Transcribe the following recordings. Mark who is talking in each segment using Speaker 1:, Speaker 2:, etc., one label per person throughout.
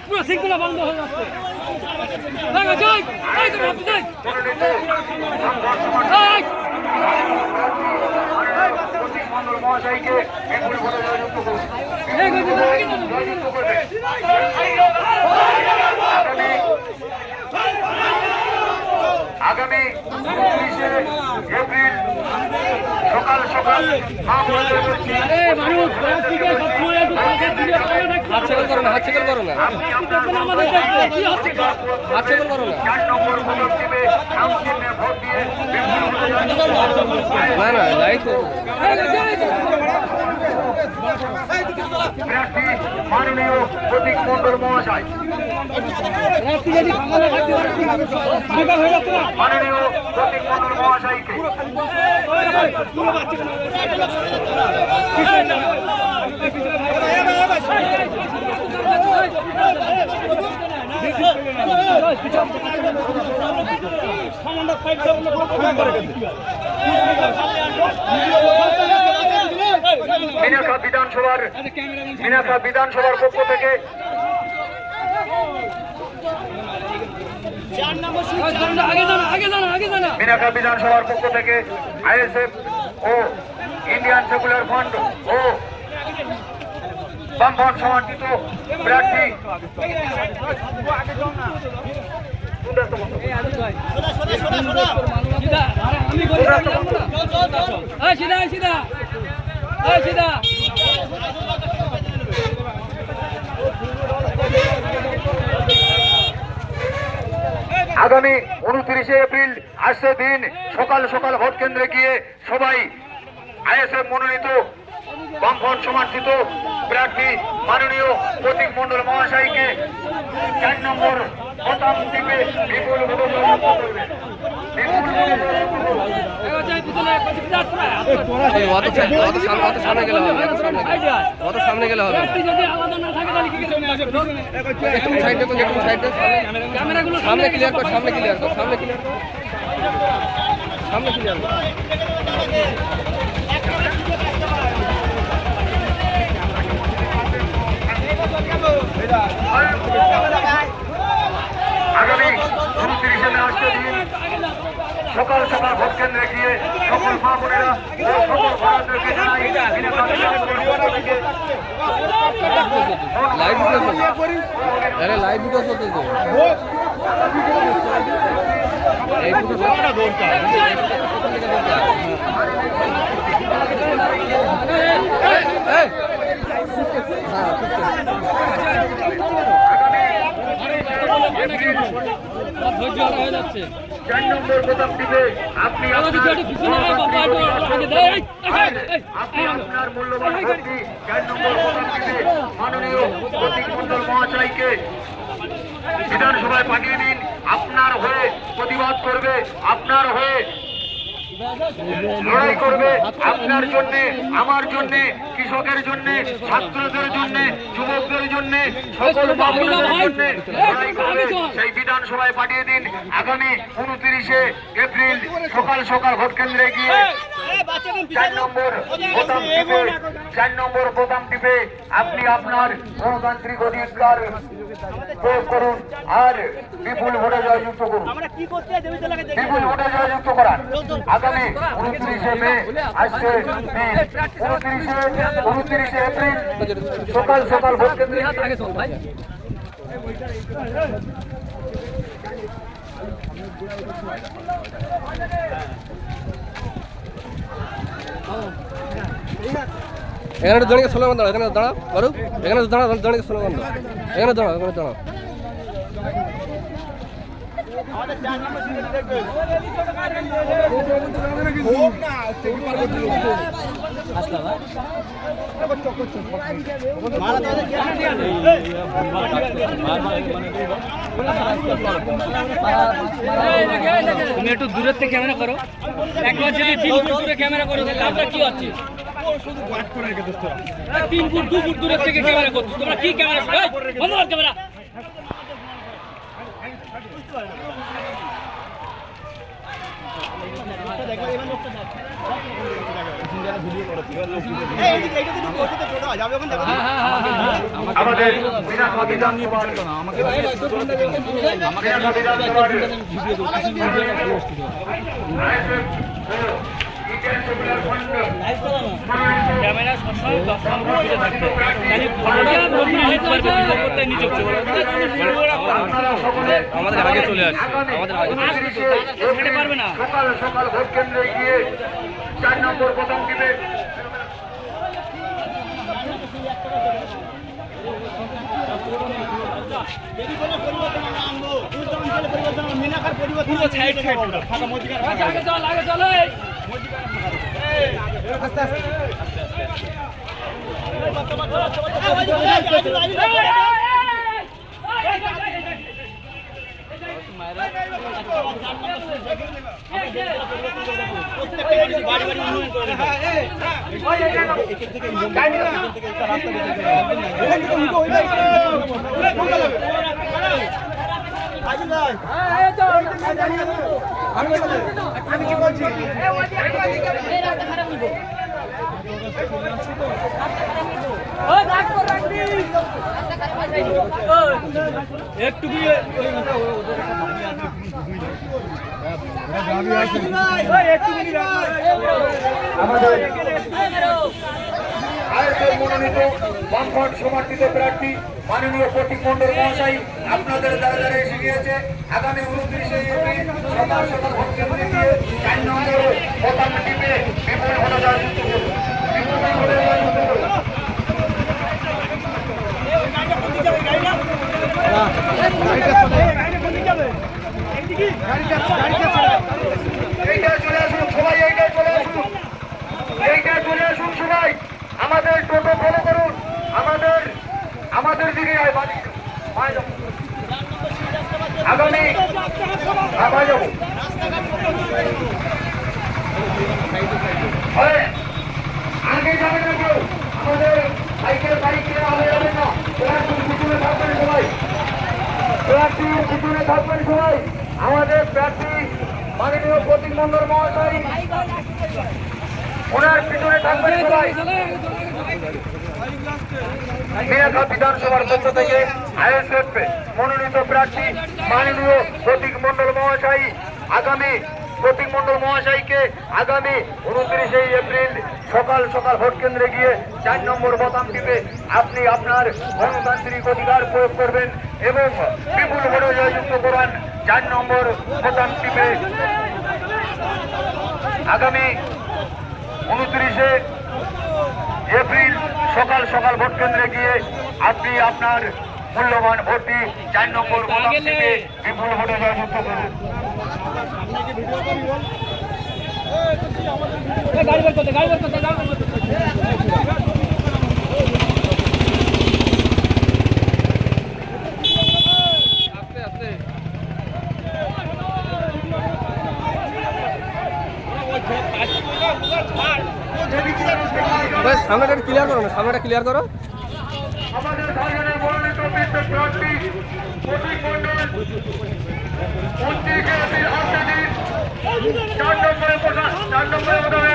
Speaker 1: পুরো সিঙ্গুলা বন্ধ হয়ে যাচ্ছে।
Speaker 2: আগামী 29শে এপ্রিল সকাল সকাল প্রার্থী মাননীয় প্রতীক মণ্ডল মহাশয়, মাননীয় প্রতীক মণ্ডল মহাশয়কে মিনাখা বিধানসভার পক্ষ থেকে মিনাখা বিধানসভার পক্ষ থেকে আইএসএফ ও ইন্ডিয়ান সেকুলার ফ্রন্ট ও বামফ্রন্ট সমর্থিত প্রার্থী আগামী 29শে এপ্রিল আসছে দিন সকাল সকাল ভোট কেন্দ্রে গিয়ে সবাই আইএসএফ মনোনীত বামফ্রন্ট সমর্থিত প্রার্থী মাননীয় প্রতীক মণ্ডল মহাশয়কে 4 নম্বর বোতাম টিপে বিপুল ভোটে জয়যুক্ত করবে।
Speaker 3: সামনে গেলে হবে সামনে ক্লিয়ার কর সামনে ক্লিয়ার কর সামনে ক্লিয়ার সামনে ক্লিয়ার কর।
Speaker 2: আগামী 29শে মার্চ দিন সকাল সকাল ভোট কেন্দ্রে গিয়ে সকল মা বোনেরা ও সকল ভারতীয়কে জানাই
Speaker 3: লাইভ ভিডিও চলতেছে
Speaker 1: হয়ে যাচ্ছে
Speaker 2: 4 নম্বর বোতাম টিপে আপনি আপনার মূল্যবান ভোটটি 4 নম্বর বোতাম টিপে মাননীয় প্রতীক মণ্ডল মহাশয়কে বিধানসভায় পাঠিয়ে দিন। আপনার হয়ে প্রতিবাদ করবে, আপনার হয়ে লড়াই করবে, আপনার জন্য, আমার জন্য, কৃষকের জন্য, ছাত্রদের জন্য, যুবকদের জন্য, সকল বাবুদের জন্য লড়াই করবে। সেই বিধানসভায় পাঠিয়ে দিন। আগামী 29শে এপ্রিল সকাল সকাল ভোট কেন্দ্রে গিয়ে 4 নম্বর বোতাম টিপে আপনি আপনার গণতান্ত্রিক অধিকার প্রয়োগ করুন আর বিপুল ভোটে জয়যুক্ত করুন। বিপুল ভোটে জয়যুক্ত করান। আগামী 29শে মে আসছে 29শে এপ্রিল সকাল সকাল ভোট কেন্দ্রে
Speaker 3: এখানে দাঁড়িয়ে স্লোগান দাঁড়া, এখানে দাঁড়া বারু, এখানে দাঁড়া দাঁড়িয়ে স্লোগান দাও, এখানে দাঁড়া, এখানে দাঁড়া।
Speaker 1: তুমি একটু দূরের থেকে ক্যামেরা করো, একবার যদি 3 ফুট দূরে ক্যামেরা করো তাহলে লাভটা কি হচ্ছে? 3 ফুট 2 ফুট দূরের থেকে ক্যামেরা করছো, তোমরা কি ক্যামেরা করো? বন্ধ কর ক্যামেরা।
Speaker 2: আমাদের বিধানসভা
Speaker 1: ক্যামেরা সবসময় 10 নম্বর দূরে থাকবে, তাহলে খবরটা বন্ধ হতে পারবে, খবরটা নিচে চলে যাবে।
Speaker 3: আমাদের আগে চলে আসছে, আমাদের আগে
Speaker 1: খেতে পারবে না।
Speaker 2: সকাল সকাল ভোট কেন্দ্রে গিয়ে 4 নম্বর বোতাম টিপে
Speaker 1: পুরো সাইড ফাঁকা মধ্যিখানে আগে চল, আগে চল। আস্তে আস্তে
Speaker 2: আমি কি বলছি
Speaker 1: একটু
Speaker 2: আমাদের আইএসএফ মনোনীত বামফ্রন্ট সমর্থিত প্রার্থী মাননীয় প্রতীক মণ্ডল মহাশয় আপনাদের দ্বারা দ্বারা এসে গিয়েছে। আগামী 29শে এপ্রিল সকাল সকাল ভোট কেন্দ্রে গিয়ে 4 নম্বরে বোতাম টিপে বিপুল ভোটে জয়যুক্ত করুন। বিপুল ভোটে জয়যুক্ত করুন। এইটা চলে আসুন সবাই, এইটা চলে আসুন, এইটা চলে আসুন সবাই। আমাদের টোটো ফলো করুন, আমাদের দিকে আগামী আবার যাবো আগে যাবে না কেউ, আমাদের সাইকেল বাইক নিয়ে আগে যাবেন না। পিছনে থাকবেন সবাই, পিছনে থাকবেন সবাই। আমাদের প্রার্থী মাননীয় প্রতীক মণ্ডল মহাশয়, ওনার পিছনে থাকবেন সবাই। মিনাখা বিধানসভার পক্ষ থেকে আইএসএফ মনোনীত প্রার্থী মাননীয় প্রতীক মণ্ডল মহাশয় আগামী 29শে এপ্রিল সকাল সকাল ভোট কেন্দ্রে গিয়ে 4 নম্বর বোতাম টিপে আপনি আপনার গণতান্ত্রিক অধিকার প্রয়োগ করবেন এবং বিপুল ভোটে জয়যুক্ত করান। 4 নম্বর বোতাম টিপে আগামী 29শে এপ্রিল সকাল সকাল ভোট কেন্দ্রে গিয়ে আপনি আপনার মূল্যবান ভোটটি 4 নম্বর বোতাম টিপে বিপুল ভোটে জয়যুক্ত করুন।
Speaker 1: গাড়ি বের করতে, গাড়ি বের করতে, গাড়ি বের করতে।
Speaker 3: আস্তে আস্তে সামনেটা ক্লিয়ার করো না, সামনেটা ক্লিয়ার করো।
Speaker 2: আমাদের ভাইয়ের মনোনীত প্রার্থী প্রতীক মণ্ডল 29শে এপ্রিল আসছে দিন 4 নম্বরে বোতামে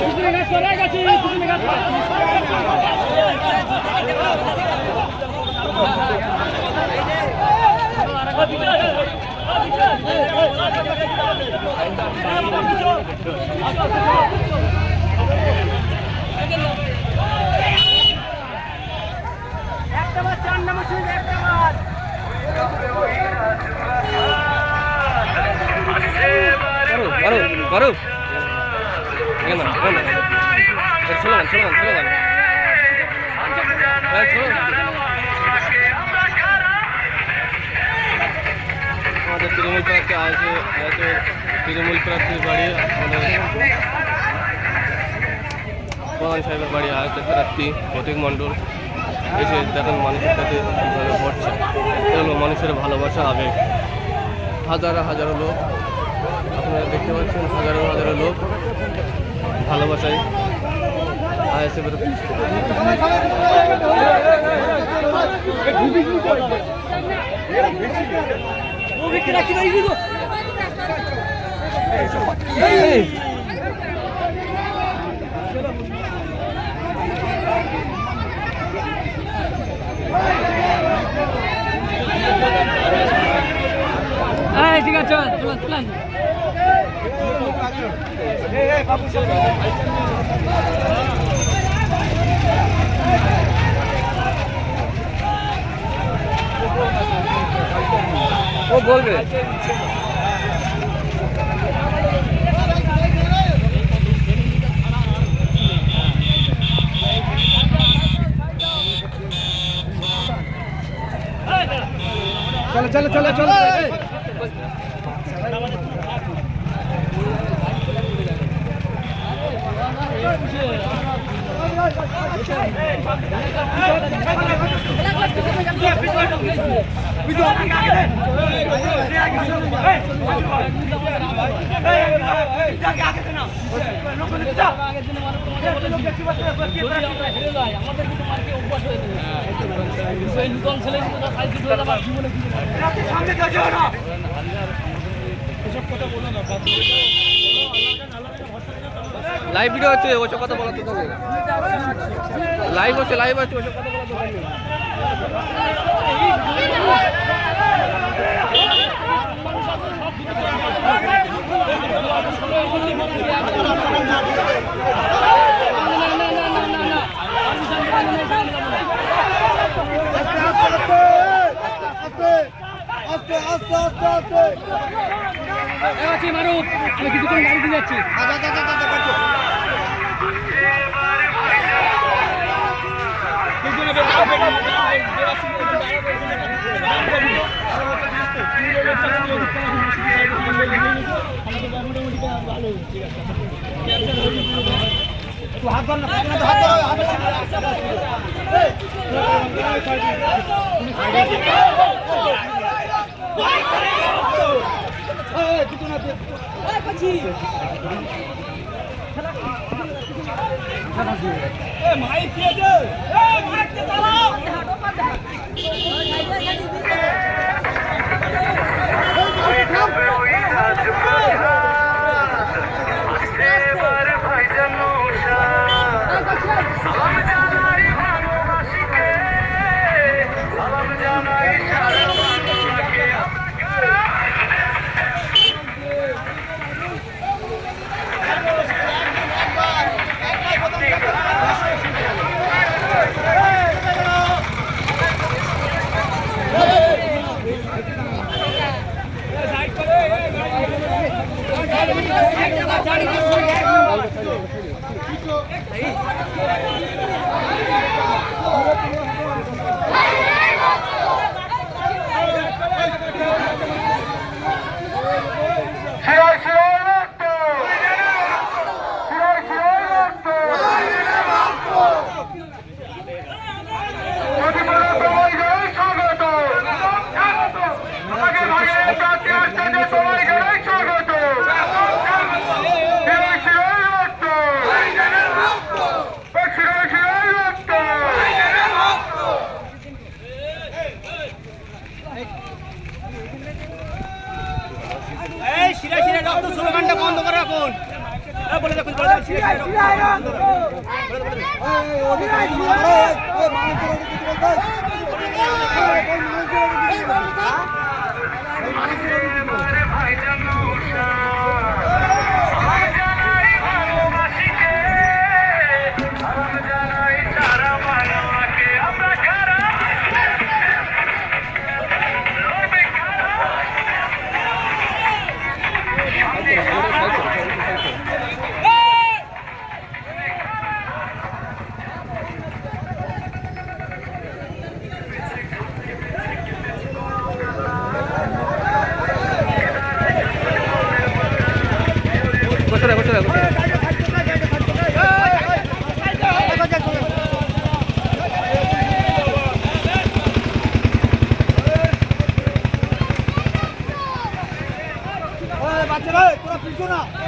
Speaker 1: পিছনে গাছ চলে গেছে, পিছনে গাছ একটা বার 4 নম্বর শুনে একটা বার
Speaker 3: করো করো করো স্লোগান স্লোগান স্লোগান স্লোগান আমাদের তৃণমূল প্রার্থী আছে তৃণমূল প্রার্থীর বাড়ি আমাদের প্রধান সাহেবের বাড়ি আছে প্রার্থী প্রতীক মণ্ডল। এসে দেখেন মানুষের কাছে কীভাবে ভরছে, এগুলো মানুষের ভালোবাসা আবেগ। হাজারো হাজারো লোক আপনারা দেখতে পাচ্ছেন, হাজারো হাজারো লোক ভালোবাসায় আইএসএফের
Speaker 1: ঠিক আছে চল
Speaker 3: ও বলবে চলো চলো চলো চলো লাইভ ভিডিও হচ্ছে, ওসব কথা বলা তো লাইভ হচ্ছে, লাইভ হচ্ছে, ওসব কথা বলা দরকার নেই।
Speaker 1: মারুফ আমি কিছুক্ষণ গাড়ি দিয়ে যাচ্ছি।
Speaker 3: বন্ধ করে রাখুন, বলে দেখুন
Speaker 4: না।